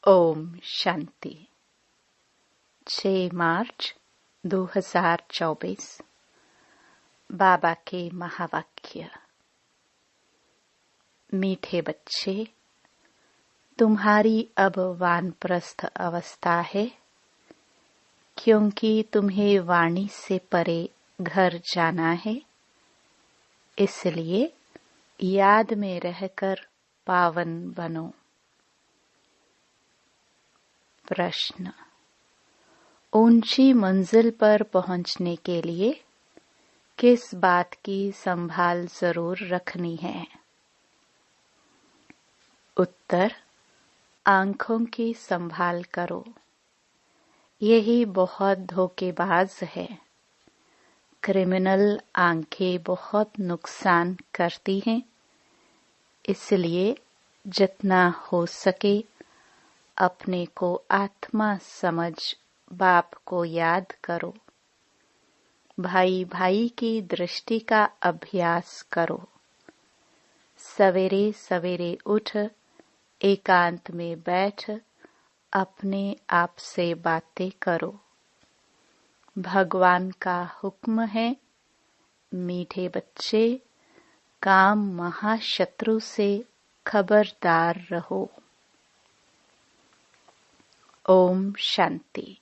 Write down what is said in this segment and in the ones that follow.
ओम शांति। 6 मार्च 2024। बाबा के महावाक्य। मीठे बच्चे, तुम्हारी अब वानप्रस्थ अवस्था है, क्योंकि तुम्हें वाणी से परे घर जाना है। इसलिए याद में रहकर पावन बनो। प्रश्न: ऊंची मंजिल पर पहुंचने के लिए किस बात की संभाल जरूर रखनी है? उत्तर: आंखों की संभाल करो। यही बहुत धोखेबाज है। क्रिमिनल आंखें बहुत नुकसान करती हैं। इसलिए जितना हो सके अपने को आत्मा समझ बाप को याद करो। भाई भाई की दृष्टि का अभ्यास करो। सवेरे सवेरे उठ एकांत में बैठ अपने आप से बातें करो। भगवान का हुक्म है, मीठे बच्चे, काम महाशत्रु से खबरदार रहो। ओम शांति।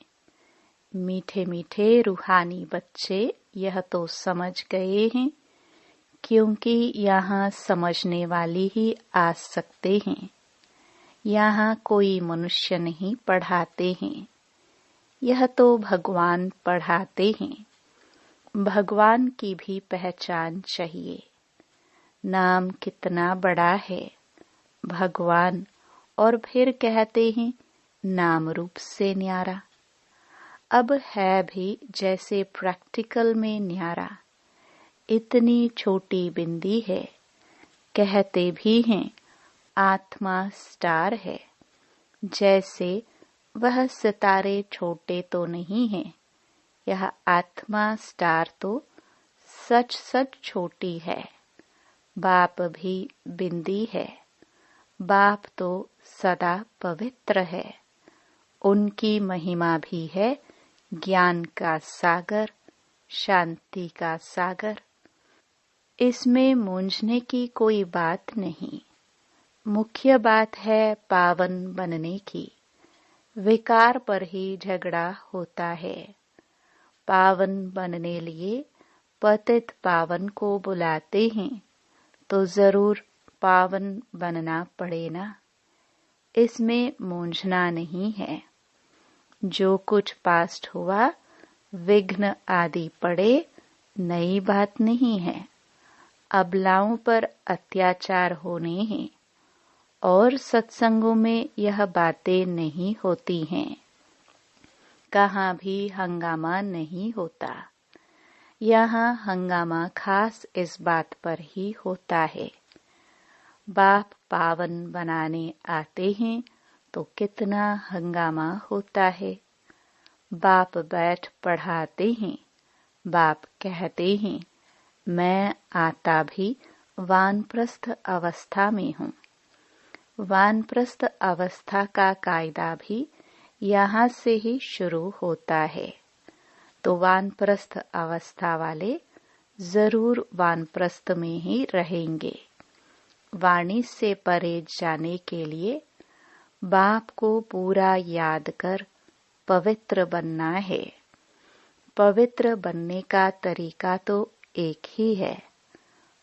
मीठे मीठे रूहानी बच्चे यह तो समझ गए हैं, क्योंकि यहाँ समझने वाली ही आ सकते हैं। यहाँ कोई मनुष्य नहीं पढ़ाते हैं, यह तो भगवान पढ़ाते हैं। भगवान की भी पहचान चाहिए। नाम कितना बड़ा है, भगवान, और फिर कहते हैं नाम रूप से न्यारा। अब है भी जैसे प्रैक्टिकल में न्यारा। इतनी छोटी बिंदी है, कहते भी हैं आत्मा स्टार है। जैसे वह सितारे छोटे तो नहीं हैं, यह आत्मा स्टार तो सच सच छोटी है। बाप भी बिंदी है। बाप तो सदा पवित्र है। उनकी महिमा भी है ज्ञान का सागर, शांति का सागर। इसमें मूंझने की कोई बात नहीं। मुख्य बात है पावन बनने की। विकार पर ही झगड़ा होता है। पावन बनने लिए पतित पावन को बुलाते हैं, तो जरूर पावन बनना पड़े ना। इसमें मूंझना नहीं है। जो कुछ पास्ट हुआ, विघ्न आदि पड़े, नई बात नहीं है। अबलाओं पर अत्याचार होने हैं, और सत्संगों में यह बातें नहीं होती हैं। कहाँ भी हंगामा नहीं होता। यहाँ हंगामा खास इस बात पर ही होता है। बाप पावन बनाने आते हैं तो कितना हंगामा होता है। बाप बैठ पढ़ाते हैं। बाप कहते हैं मैं आता भी वानप्रस्थ अवस्था में हूँ। वानप्रस्थ अवस्था का कायदा भी यहाँ से ही शुरू होता है। तो वानप्रस्थ अवस्था वाले जरूर वानप्रस्थ में ही रहेंगे। वाणी से परे जाने के लिए बाप को पूरा याद कर पवित्र बनना है। पवित्र बनने का तरीका तो एक ही है।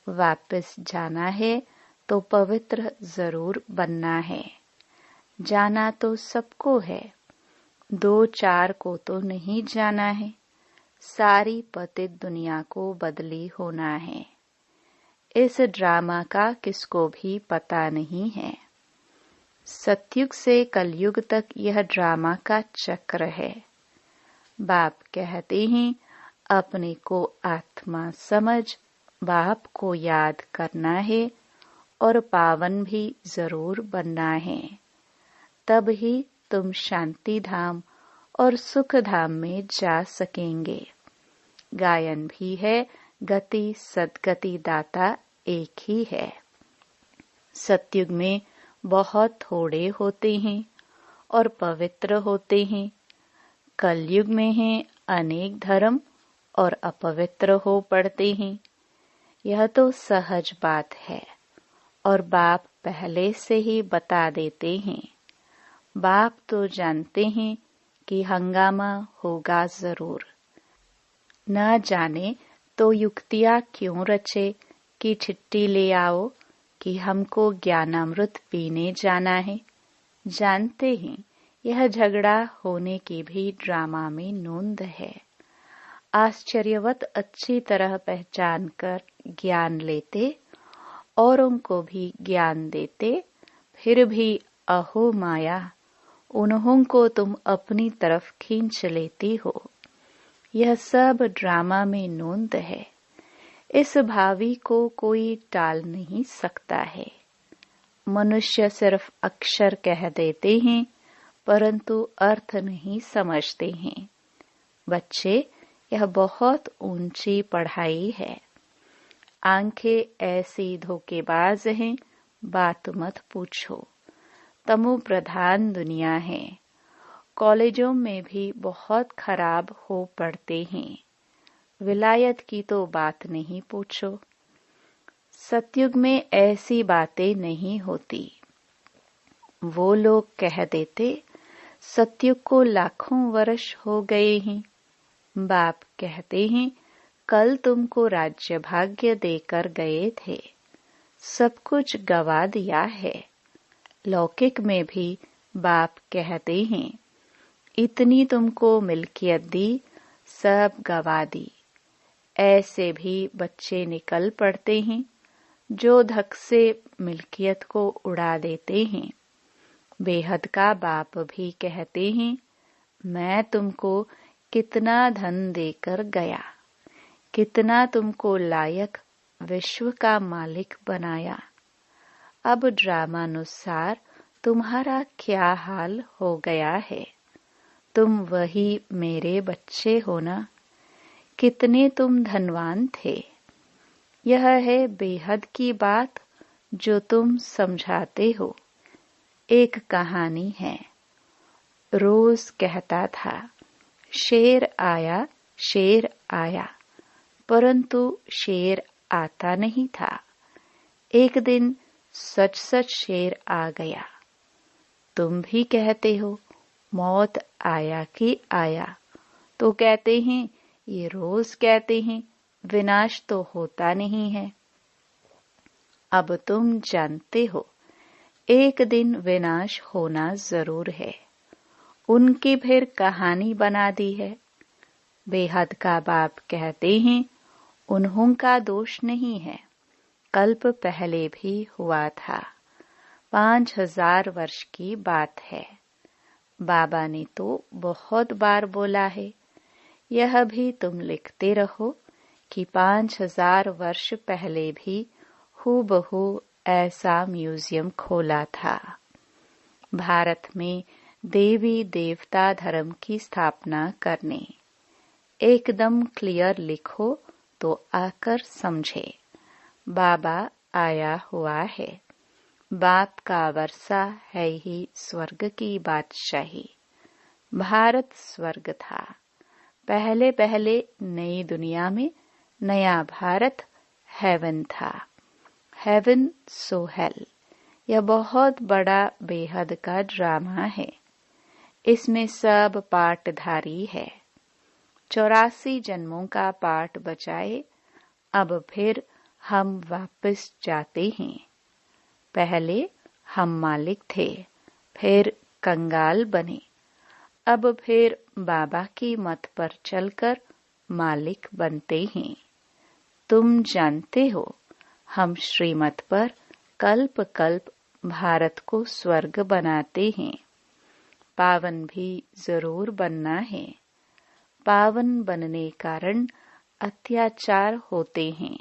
वापस जाना है तो पवित्र जरूर बनना है। जाना तो सबको है, 2-4 को तो नहीं जाना है। सारी पतित दुनिया को बदली होना है। इस ड्रामा का किसको भी पता नहीं है। सतयुग से कलयुग तक यह ड्रामा का चक्र है। बाप कहते हैं अपने को आत्मा समझ बाप को याद करना है और पावन भी जरूर बनना है। तब ही तुम शांति धाम और सुख धाम में जा सकेंगे। गायन भी है, गति सद्गति दाता एक ही है। सतयुग में बहुत थोड़े होते हैं और पवित्र होते हैं। कलयुग में हैं अनेक धर्म और अपवित्र हो पड़ते हैं। यह तो सहज बात है और बाप पहले से ही बता देते हैं। बाप तो जानते हैं कि हंगामा होगा जरूर। न जाने तो युक्तियां क्यों रचे कि चिट्ठी ले आओ कि हमको ज्ञानामृत पीने जाना है। जानते हैं यह झगड़ा होने की भी ड्रामा में नोंद है। आश्चर्यवत अच्छी तरह पहचान कर ज्ञान लेते औरों को भी ज्ञान देते, फिर भी अहो माया, उन्हों को तुम अपनी तरफ खींच लेती हो। यह सब ड्रामा में नोंद है। इस भावी को कोई टाल नहीं सकता है। मनुष्य सिर्फ अक्षर कह देते हैं परंतु अर्थ नहीं समझते हैं। बच्चे, यह बहुत ऊंची पढ़ाई है। आंखें ऐसी धोखेबाज हैं, बात मत पूछो। तमो प्रधान दुनिया है। कॉलेजों में भी बहुत खराब हो पड़ते हैं। विलायत की तो बात नहीं पूछो। सतयुग में ऐसी बातें नहीं होती। वो लोग कह देते सतयुग को लाखों वर्ष हो गए हैं। बाप कहते हैं कल तुमको राज्य भाग्य देकर गए थे, सब कुछ गवा दिया है। लौकिक में भी बाप कहते हैं इतनी तुमको मिल्कियत दी, सब गवा दी। ऐसे भी बच्चे निकल पड़ते हैं जो धक से मिल्कियत को उड़ा देते हैं। बेहद का बाप भी कहते हैं मैं तुमको कितना धन देकर गया, कितना तुमको लायक विश्व का मालिक बनाया। अब ड्रामानुसार तुम्हारा क्या हाल हो गया है। तुम वही मेरे बच्चे हो ना। कितने तुम धनवान थे। यह है बेहद की बात जो तुम समझाते हो। एक कहानी है। रोज कहता था शेर आया, शेर आया, परंतु शेर आता नहीं था। एक दिन सच सच शेर आ गया। तुम भी कहते हो मौत आया कि आया, तो कहते हैं ये रोज कहते हैं, विनाश तो होता नहीं है। अब तुम जानते हो एक दिन विनाश होना जरूर है। उनकी फिर कहानी बना दी है। बेहद का बाप कहते हैं उन्हों का दोष नहीं है। कल्प पहले भी हुआ था। 5000 वर्ष की बात है। बाबा ने तो बहुत बार बोला है। यह भी तुम लिखते रहो कि 5000 वर्ष पहले भी हूबहू ऐसा म्यूजियम खोला था। भारत में देवी देवता धर्म की स्थापना करने। एकदम क्लियर लिखो तो आकर समझे। बाबा आया हुआ है। बाप का वर्षा है ही स्वर्ग की बादशाही। भारत स्वर्ग था। पहले पहले नई दुनिया में नया भारत हेवन था। हेवन सो हेल। यह बहुत बड़ा बेहद का ड्रामा है। इसमें सब पाठधारी है। 84 जन्मों का पाठ बचाए। अब फिर हम वापस जाते हैं। पहले हम मालिक थे, फिर कंगाल बने। अब फिर बाबा की मत पर चलकर मालिक बनते हैं। तुम जानते हो हम श्रीमत पर कल्प कल्प भारत को स्वर्ग बनाते हैं। पावन भी जरूर बनना है। पावन बनने कारण अत्याचार होते हैं।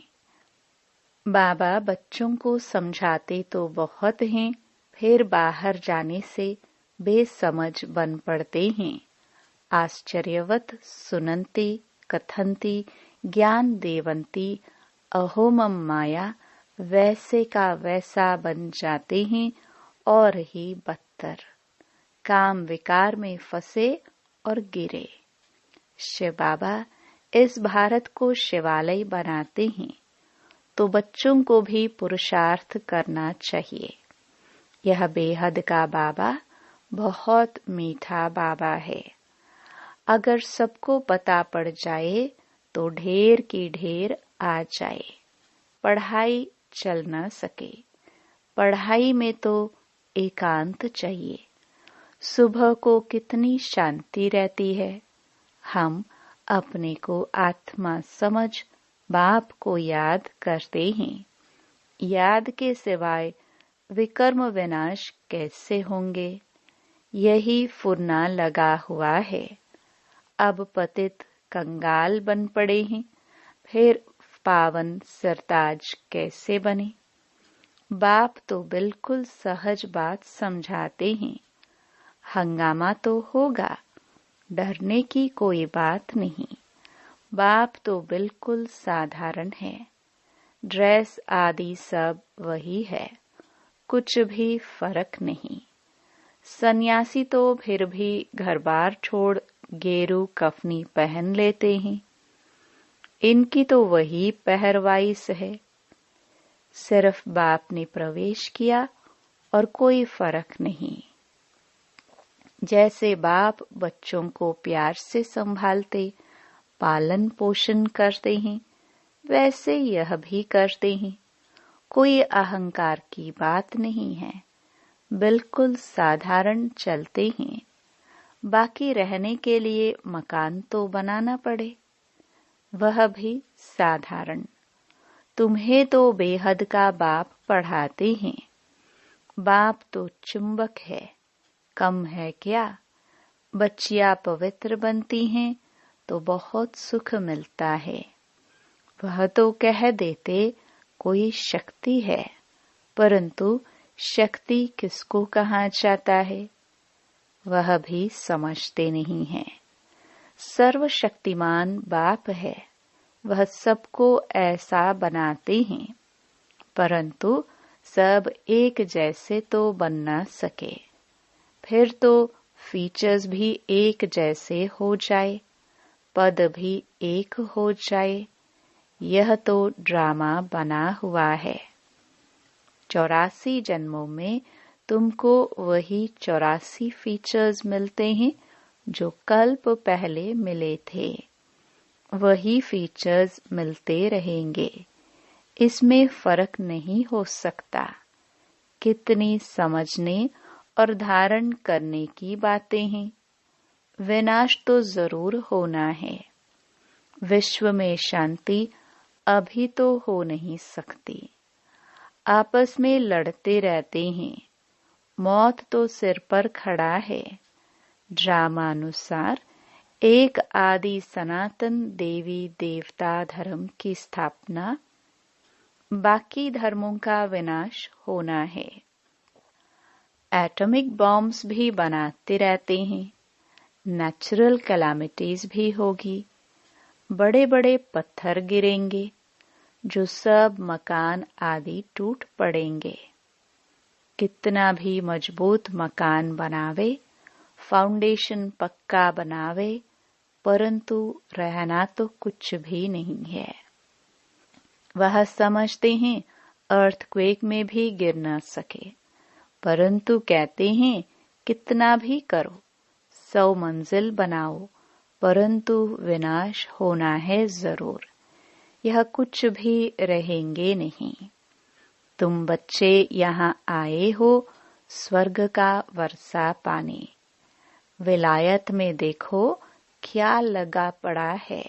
बाबा बच्चों को समझाते तो बहुत हैं, फिर बाहर जाने से बेसमझ बन पड़ते हैं। आश्चर्यवत सुनंती कथंती ज्ञान देवंती अहोमम माया वैसे का वैसा बन जाते हैं और ही बदतर। काम विकार में फंसे और गिरे। शिव बाबा इस भारत को शिवालय बनाते हैं, तो बच्चों को भी पुरुषार्थ करना चाहिए। यह बेहद का बाबा बहुत मीठा बाबा है। अगर सबको पता पड़ जाए तो ढेर की ढेर आ जाए, पढ़ाई चल न सके। पढ़ाई में तो एकांत चाहिए। सुबह को कितनी शांति रहती है। हम अपने को आत्मा समझ बाप को याद करते हैं। याद के सिवाय विकर्म विनाश कैसे होंगे? यही फुरना लगा हुआ है। अब पतित कंगाल बन पड़े हैं, फिर पावन सरताज कैसे बने? बाप तो बिल्कुल सहज बात समझाते हैं। हंगामा तो होगा, डरने की कोई बात नहीं। बाप तो बिल्कुल साधारण है। ड्रेस आदि सब वही है, कुछ भी फर्क नहीं। सन्यासी तो फिर भी घर बार छोड़ गेरू कफनी पहन लेते हैं। इनकी तो वही पहरवाइश है। सिर्फ बाप ने प्रवेश किया और कोई फर्क नहीं। जैसे बाप बच्चों को प्यार से संभालते, पालन पोषण करते हैं, वैसे यह भी करते हैं। कोई अहंकार की बात नहीं है, बिल्कुल साधारण चलते हैं। बाकी रहने के लिए मकान तो बनाना पड़े, वह भी साधारण। तुम्हें तो बेहद का बाप पढ़ाते हैं। बाप तो चुंबक है, कम है क्या? बच्चियां पवित्र बनती हैं तो बहुत सुख मिलता है। वह तो कह देते कोई शक्ति है, परंतु शक्ति किसको कहा जाता है वह भी समझते नहीं है। सर्वशक्तिमान बाप है, वह सबको ऐसा बनाते हैं, परंतु सब एक जैसे तो बन न सके। फिर तो फीचर्स भी एक जैसे हो जाए, पद भी एक हो जाए। यह तो ड्रामा बना हुआ है। 84 जन्मों में तुमको वही 84 फीचर्स मिलते हैं जो कल्प पहले मिले थे। वही फीचर्स मिलते रहेंगे, इसमें फर्क नहीं हो सकता। कितनी समझने और धारण करने की बातें हैं। विनाश तो जरूर होना है। विश्व में शांति अभी तो हो नहीं सकती। आपस में लड़ते रहते हैं। मौत तो सिर पर खड़ा है। ड्रामानुसार एक आदि सनातन देवी देवता धर्म की स्थापना, बाकी धर्मों का विनाश होना है। एटॉमिक बॉम्ब्स भी बनाते रहते हैं। नेचुरल कैलामिटीज भी होगी। बड़े बड़े पत्थर गिरेंगे, जो सब मकान आदि टूट पड़ेंगे। कितना भी मजबूत मकान बनावे, फाउंडेशन पक्का बनावे, परंतु रहना तो कुछ भी नहीं है। वह समझते हैं अर्थक्वेक में भी गिर न सके, परंतु कहते हैं कितना भी करो, 100 मंजिल बनाओ, परंतु विनाश होना है जरूर। यह कुछ भी रहेंगे नहीं। तुम बच्चे यहाँ आए हो स्वर्ग का वर्षा पाने। विलायत में देखो क्या लगा पड़ा है।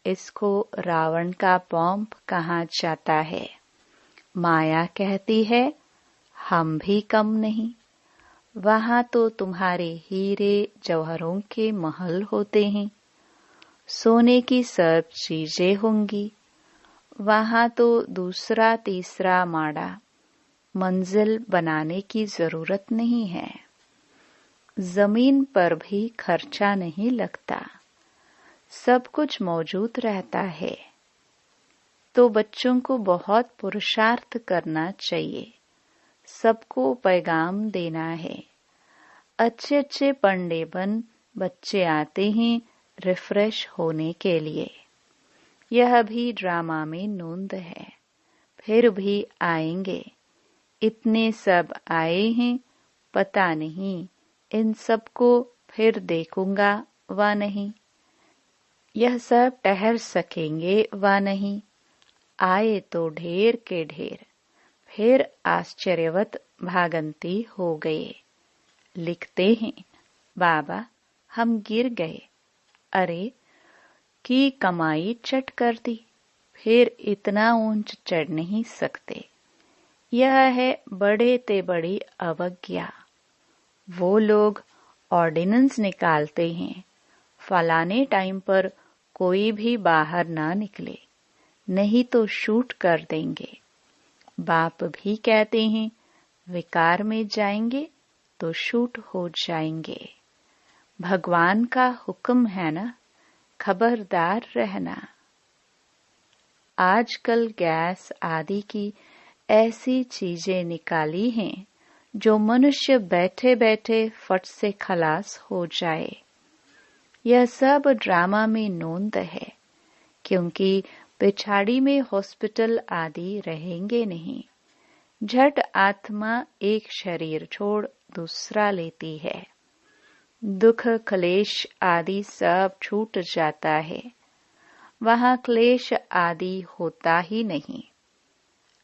इसको रावण का बॉम्ब कहा जाता है। माया कहती है हम भी कम नहीं। वहां तो तुम्हारे हीरे जौहरों के महल होते हैं, सोने की सब चीजें होंगी। वहां तो दूसरा तीसरा माड़ा मंजिल बनाने की जरूरत नहीं है। जमीन पर भी खर्चा नहीं लगता, सब कुछ मौजूद रहता है। तो बच्चों को बहुत पुरुषार्थ करना चाहिए, सबको पैगाम देना है। अच्छे अच्छे पंडे बन बच्चे आते हैं रिफ्रेश होने के लिए। यह भी ड्रामा में नोंद है। फिर भी आएंगे। इतने सब आए हैं, पता नहीं इन सबको फिर देखूंगा व नहीं। यह सब ठहर सकेंगे व नहीं। आए तो ढेर के ढेर। फिर आश्चर्यवत भागंती हो गए। लिखते हैं, बाबा हम गिर गए। अरे की कमाई चट कर दी। फिर इतना ऊंच चढ़ नहीं सकते। यह है बड़े ते बड़ी अवज्ञा। वो लोग ऑर्डिनेंस निकालते हैं, फलाने टाइम पर कोई भी बाहर ना निकले, नहीं तो शूट कर देंगे। बाप भी कहते हैं विकार में जाएंगे तो शूट हो जाएंगे। भगवान का हुक्म है ना, खबरदार रहना। आजकल गैस आदि की ऐसी चीजें निकाली हैं जो मनुष्य बैठे बैठे फट से खलास हो जाए। यह सब ड्रामा में नोंद है, क्योंकि पिछाड़ी में हॉस्पिटल आदि रहेंगे नहीं। झट आत्मा एक शरीर छोड़ दूसरा लेती है। दुख क्लेश आदि सब छूट जाता है। वहां क्लेश आदि होता ही नहीं।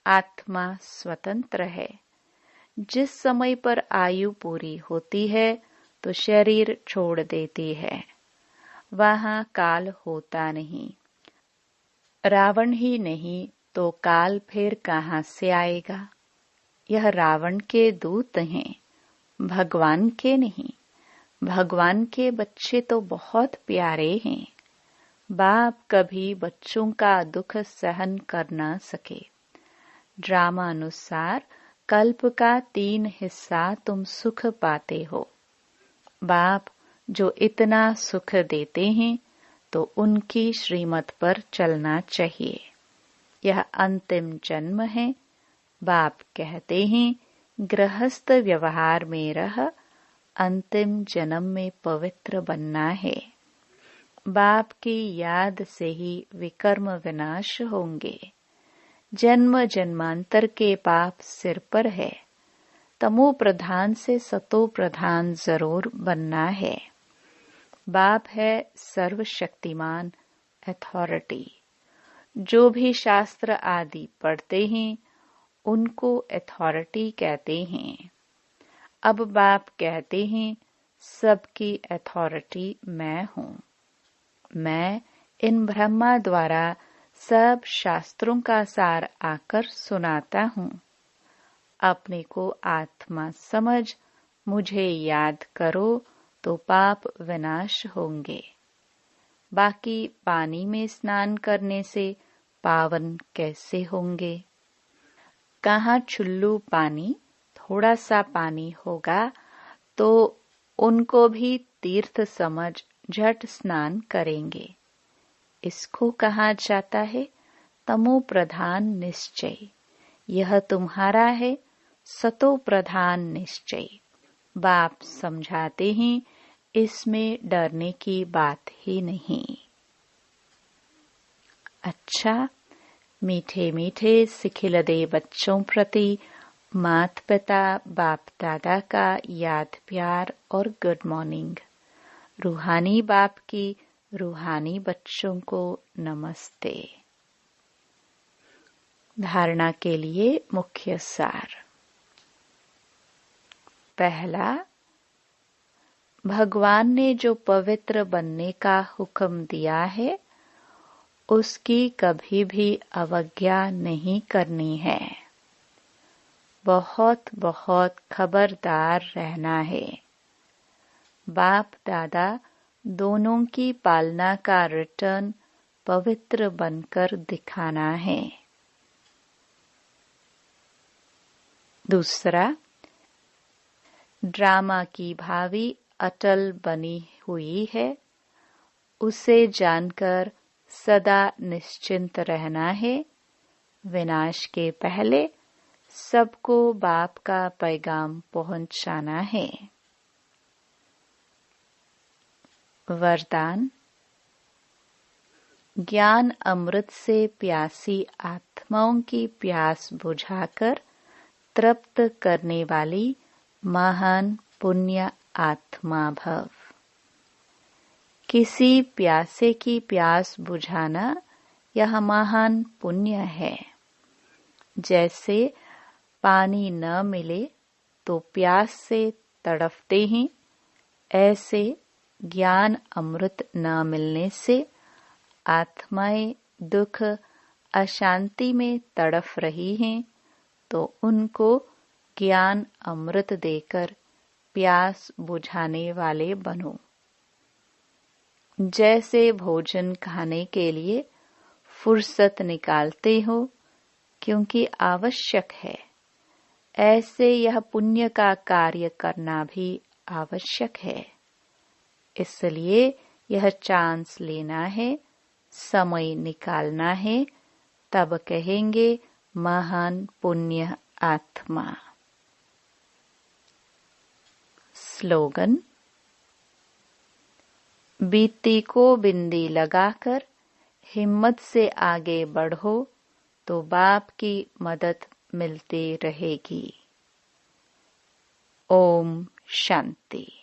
आत्मा स्वतंत्र है। जिस समय पर आयु पूरी होती है तो शरीर छोड़ देती है। वहां काल होता नहीं। रावण ही नहीं तो काल फिर कहां से आएगा। यह रावण के दूत हैं, भगवान के नहीं। भगवान के बच्चे तो बहुत प्यारे हैं। बाप कभी बच्चों का दुख सहन कर ना सके। ड्रामानुसार कल्प का 3 हिस्सा तुम सुख पाते हो। बाप जो इतना सुख देते हैं तो उनकी श्रीमत पर चलना चाहिए। यह अंतिम जन्म है। बाप कहते हैं गृहस्थ व्यवहार में रह अंतिम जन्म में पवित्र बनना है। बाप की याद से ही विकर्म विनाश होंगे। जन्म जन्मांतर के पाप सिर पर है। तमो प्रधान से सतो प्रधान जरूर बनना है। बाप है सर्वशक्तिमान अथॉरिटी। जो भी शास्त्र आदि पढ़ते हैं उनको अथॉरिटी कहते हैं। अब बाप कहते हैं सबकी अथॉरिटी मैं हूँ। मैं इन ब्रह्मा द्वारा सब शास्त्रों का सार आकर सुनाता हूँ। अपने को आत्मा समझ मुझे याद करो तो पाप विनाश होंगे। बाकी पानी में स्नान करने से पावन कैसे होंगे। कहाँ चुल्लू पानी, थोड़ा सा पानी होगा तो उनको भी तीर्थ समझ झट स्नान करेंगे। इसको कहा जाता है तमो प्रधान निश्चय। यह तुम्हारा है सतो प्रधान निश्चय। बाप समझाते हैं इसमें डरने की बात ही नहीं। अच्छा, मीठे मीठे सिखिलदे बच्चों प्रति मात पिता बाप दादा का याद प्यार और गुड मॉर्निंग। रूहानी बाप की रूहानी बच्चों को नमस्ते। धारणा के लिए मुख्य सार। पहला, भगवान ने जो पवित्र बनने का हुक्म दिया है उसकी कभी भी अवज्ञा नहीं करनी है। बहुत बहुत खबरदार रहना है। बाप दादा दोनों की पालना का रिटर्न पवित्र बनकर दिखाना है। दूसरा, ड्रामा की भावी अटल बनी हुई है, उसे जानकर सदा निश्चिंत रहना है। विनाश के पहले सबको बाप का पैगाम पहुंचाना है। वरदान। ज्ञान अमृत से प्यासी आत्माओं की प्यास बुझाकर तृप्त करने वाली महान पुण्य आत्मा भव। किसी प्यासे की प्यास बुझाना यह महान पुण्य है। जैसे पानी न मिले तो प्यास से तड़पते हैं, ऐसे ज्ञान अमृत न मिलने से आत्माएं दुख अशांति में तड़प रही हैं, तो उनको ज्ञान अमृत देकर प्यास बुझाने वाले बनो। जैसे भोजन खाने के लिए फुर्सत निकालते हो क्योंकि आवश्यक है, ऐसे यह पुण्य का कार्य करना भी आवश्यक है। इसलिए यह चांस लेना है, समय निकालना है, तब कहेंगे महान पुण्य आत्मा। स्लोगन। बीती को बिंदी लगाकर हिम्मत से आगे बढ़ो तो बाप की मदद मिलती रहेगी। ओम शांति।